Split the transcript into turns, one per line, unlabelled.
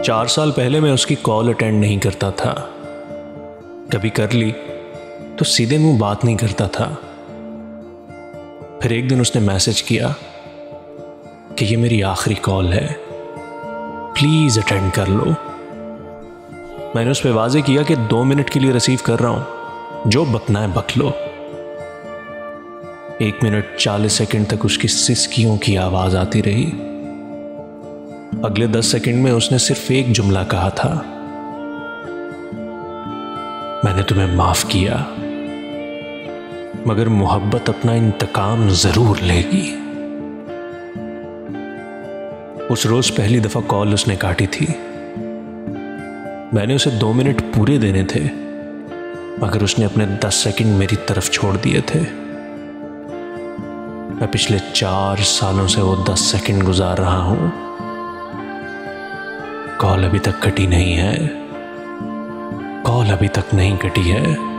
4 साल पहले मैं उसकी कॉल अटेंड नहीं करता था। कभी कर ली तो सीधे मुंह बात नहीं करता था। फिर एक दिन उसने मैसेज किया कि ये मेरी आखिरी कॉल है, प्लीज अटेंड कर लो। मैंने उस पर वाजे किया कि 2 मिनट के लिए रिसीव कर रहा हूं, जो बकना है बक लो। 1 मिनट 40 सेकंड तक उसकी सिसकियों की आवाज आती रही। अगले 10 सेकंड में उसने सिर्फ एक जुमला कहा था, मैंने तुम्हें माफ किया, मगर मोहब्बत अपना इंतकाम जरूर लेगी। उस रोज पहली दफा कॉल उसने काटी थी। मैंने उसे 2 मिनट पूरे देने थे, मगर उसने अपने 10 सेकंड मेरी तरफ छोड़ दिए थे। मैं पिछले 4 सालों से वो 10 सेकंड गुजार रहा हूं। कॉल अभी तक कटी नहीं है, कॉल अभी तक नहीं कटी है।